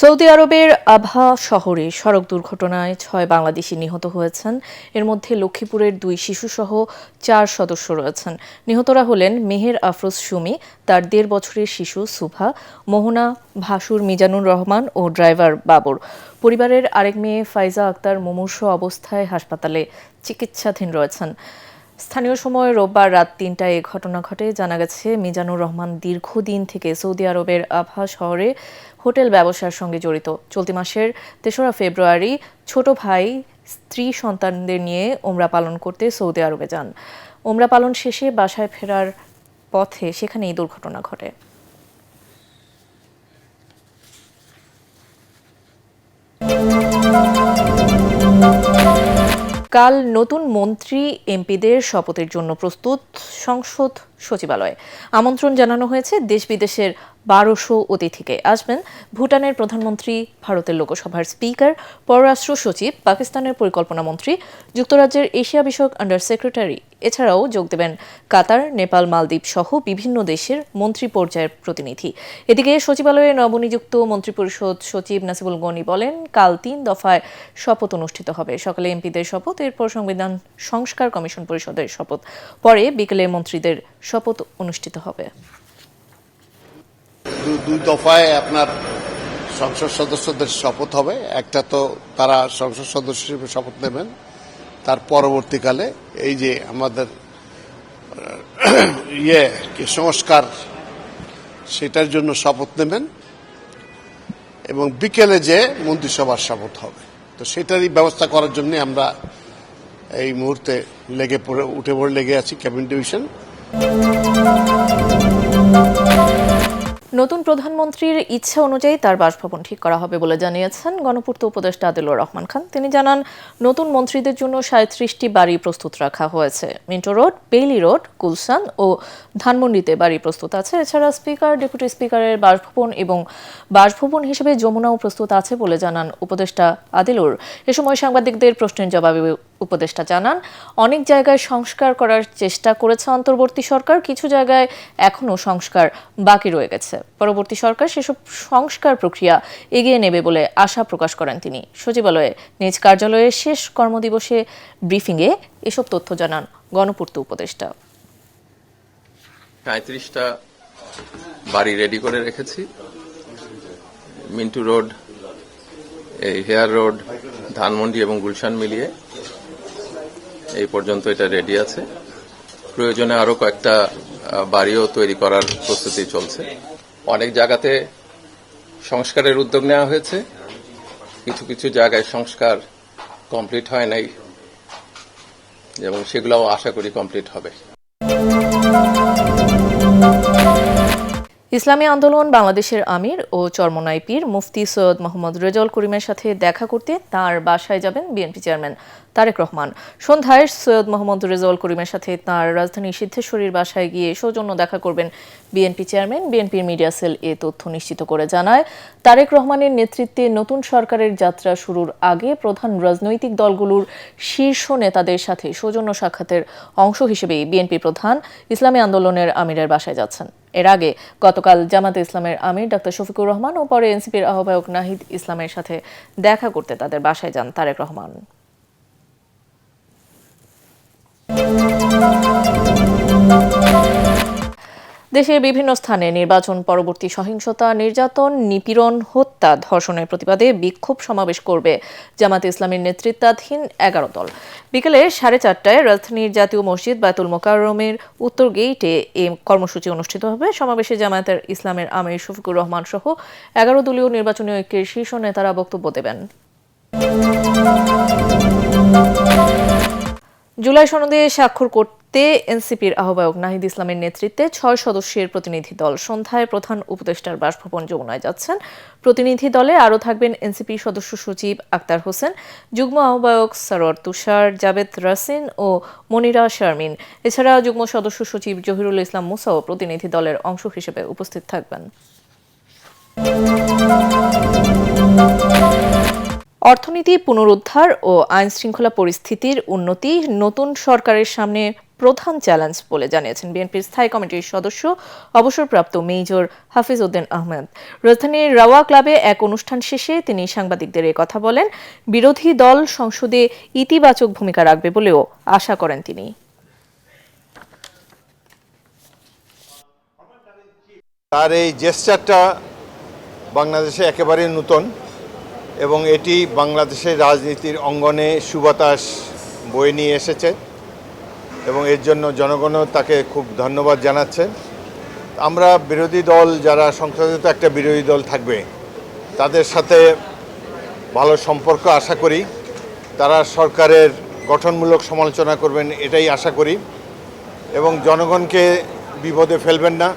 Saudi আরবের আবহা শহরে সড়ক দুর্ঘটনায় ৬ বাংলাদেশি নিহত হয়েছেন। এর মধ্যে লক্ষ্মীপুরের ২ শিশুসহ ৪ সদস্য রয়েছেন। নিহতরা হলেন মেহের আফরোজ সুমি, তার ১.৫ বছরের শিশু সুভা, মোহনা, ভাসুর মিজানুর রহমান ও ড্রাইভার বাবর। পরিবারের আরেক মেয়ে ফাইজা আক্তার মুমূর্ষু অবস্থায় হাসপাতালে চিকিৎসাধীন রয়েছেন। স্থানীয় সময় রোববার রাত ৩টায় এ ঘটনা ঘটে। জানা গেছে, মিজানুর রহমান দীর্ঘদিন থেকে সৌদি আরবের আবহা শহরে হোটেল ব্যবসার সঙ্গে জড়িত। চলতি মাসের ৩রা ফেব্রুয়ারি ছোট ভাই স্ত্রী সন্তানদের নিয়ে ওমরা পালন করতে সৌদি আরবে যান। ওমরা পালন শেষে বাসায় ফেরার পথে সেখানেই দুর্ঘটনা ঘটে। কাল নতুন মন্ত্রী এমপিদের শপথের জন্য প্রস্তুত সংসদ সচিবালয়ে। আমন্ত্রণ জানানো হয়েছে দেশ বিদেশের ১২০০ অতিথিকে। আসবেন ভুটানের প্রধানমন্ত্রী, ভারতের লোকসভার স্পিকার, পররাষ্ট্র সচিব, পাকিস্তানের পরিকল্পনা মন্ত্রী, যুক্তরাজ্যের এশিয়া বিষয়ক আন্ডার সেক্রেটারি। এছাড়াও যোগ দেবেন কাতার, নেপাল, মালদ্বীপ সহ বিভিন্ন দেশের মন্ত্রী পর্যায়ের প্রতিনিধি। এদিকে সচিবালয়ে নবনিযুক্ত মন্ত্রিপরিষদ সচিব নাসিবুল গনি বলেন, কাল ৩ দফায় শপথ অনুষ্ঠিত হবে। সকালে এমপিদের শপথ, এরপর সংবিধান সংস্কার কমিশন পরিষদের শপথ, পরে বিকেলে মন্ত্রীদের শপথ অনুষ্ঠিত হবে। ২ দফায় আপনার সংসদ সদস্যদের শপথ হবে। একটা তো তারা সংসদ সদস্য হিসেবে শপথ নেবেন, তার পরবর্তীকালে এই যে আমাদের সংস্কার, সেটার জন্য শপথ নেবেন এবং বিকেলে যে মন্ত্রিসভার শপথ হবে। তো সেটারই ব্যবস্থা করার জন্য আমরা এই মুহূর্তে উঠে লেগে আছি ক্যাবিনেট ডিভিশন। নতুন প্রধানমন্ত্রীর ইচ্ছা অনুযায়ী তার বাসভবন ঠিক করা হবে বলে জানিয়েছেন গণপূর্ত উপদেষ্টা আদিলুর রহমান খান। তিনি জানান, নতুন মন্ত্রীদের জন্য ৩৭টি বাড়ি প্রস্তুত রাখা হয়েছে। Minto road, Bailey road, Gulshan ও ধানমন্ডিতে বাড়ি প্রস্তুত আছে। এছাড়া স্পিকার, ডেপুটি স্পিকারের বাসভবন এবং বাসভবন হিসেবে যমুনাও প্রস্তুত আছে বলে জানান উপদেষ্টা আদিলুর। এ সময় সাংবাদিকদের প্রশ্নের জবাবে উপদেষ্টা জানান, অনেক জায়গায় সংস্কার করার চেষ্টা করেছে অন্তর্বর্তী সরকার, কিছু জায়গায় এখনও সংস্কার বাকি রয়ে গেছে। পরবর্তী সরকার সেসব সংস্কার প্রক্রিয়া এগিয়ে নেবে বলে আশা প্রকাশ করেন তিনি। সচিবালয়ে নিজ কার্যালয়ে শেষ কর্মদিবসে ব্রিফিংয়ে এসব তথ্য জানান গণপূর্ত উপদেষ্টা। ৩৭টা বাড়ি রেডি করে রেখেছি। Mintu road, hair road, Dhanmondi এবং গুলশান মিলিয়ে এই পর্যন্ত এটা রেডি আছে। প্রয়োজনে আরো কয়েকটা বাড়িও তৈরি করার প্রস্তুতি চলছে। অনেক জায়গাতে সংস্কারের উদ্যোগ নেওয়া হয়েছে, কিছু কিছু জায়গায় সংস্কার কমপ্লিট হয় নাই এবং সেগুলোও আশা করি কমপ্লিট হবে। ইসলামী আন্দোলন বাংলাদেশের আমির ও চরমোনাই পীর মুফতি সৈয়দ মোহাম্মদ রেজাউল করিমের সাথে দেখা করতে তাঁর বাসায় যাবেন বিএনপি চেয়ারম্যান তারেক রহমান। সন্ধ্যায় সৈয়দ মোহাম্মদ রেজাউল করিমের সাথে তাঁর রাজধানীর সিদ্ধেশ্বরীর বাসায় গিয়ে সৌজন্য দেখা করবেন বিএনপি চেয়ারম্যান। বিএনপির মিডিয়া সেল এ তথ্য নিশ্চিত করে জানায়, তারেক রহমানের নেতৃত্বে নতুন সরকারের যাত্রা শুরুর আগে প্রধান রাজনৈতিক দলগুলোর শীর্ষ নেতাদের সাথে সৌজন্য সাক্ষাতের অংশ হিসেবেই বিএনপি প্রধান ইসলামী আন্দোলনের আমিরের বাসায় যাচ্ছেন। এর আগে গতকাল জামাতে ইসলামের আমির ডাক্তার শফিকুর রহমান ও পরে এনসিপির আহ্বায়ক নাহিদ ইসলামের সাথে দেখা করতে তাদের বাসায় যান তারেক রহমান। দেশের বিভিন্ন স্থানে নির্বাচন পরবর্তী সহিংসতা, নির্যাতন, নিপীড়ন, হত্যা, ধর্ষণের প্রতিবাদে বিক্ষোভ সমাবেশ করবে জামাতে ইসলামীর নেতৃত্বাধীন ১১ দল। বিকেলে 4:30টায় রাজধানীর জাতীয় মসজিদ বায়তুল মোকাররমের উত্তর গেইটে এই কর্মসূচি অনুষ্ঠিত হবে। সমাবেশে জামায়াতের ইসলামের আমির শফিকুর রহমান সহ 11 দলীয় নির্বাচনী ঐক্যের শীর্ষ নেতারা বক্তব্য দেবেন। জুলাই সনদে স্বাক্ষর করতে এনসিপির আহ্বায়ক নাহিদ ইসলামের নেতৃত্বে 6 সদস্যের প্রতিনিধি দল সন্ধ্যায় প্রধান উপদেষ্টার বাসভবন যমুনায় যাচ্ছেন। প্রতিনিধি দলে আরও থাকবেন এনসিপি সদস্য সচিব আক্তার হোসেন, যুগ্ম আহ্বায়ক সরোয়ার তুষার, জাবেদ রাসিন ও মনিরা শারমিন। এছাড়া যুগ্ম সদস্য সচিব জহিরুল ইসলাম মুসাও প্রতিনিধি দলের অংশ হিসেবে উপস্থিত থাকবেন। অর্থনীতি পুনরুদ্ধার ও আইন শৃঙ্খলা পরিস্থিতির উন্নতি নতুন সরকারের সামনে প্রধান চ্যালেঞ্জ বলে জানিয়েছেন বিএনপির স্থায়ী কমিটির সদস্য অবসরপ্রাপ্ত মেজর হাফিজ উদ্দিন আহমেদ। রাজধানীর রাওয়া ক্লাবে এক অনুষ্ঠান শেষে তিনি সাংবাদিকদের এ কথা বলেন। বিরোধী দল সংসদে ইতিবাচক ভূমিকা রাখবে বলেও আশা করেন তিনি। তার এই জেস্টারটা বাংলাদেশে একেবারে নতুন এবং এটি বাংলাদেশের রাজনীতির অঙ্গনে সুবাতাস বয়ে নিয়ে এসেছে এবং এর জন্য জনগণও তাকে খুব ধন্যবাদ জানাচ্ছে। আমরা বিরোধী দল যারা সংসদে তো একটা বিরোধী দল থাকবে, তাদের সাথে ভালো সম্পর্ক আশা করি। তারা সরকারের গঠনমূলক সমালোচনা করবেন এটাই আশা করি এবং জনগণকে বিপদে ফেলবেন না।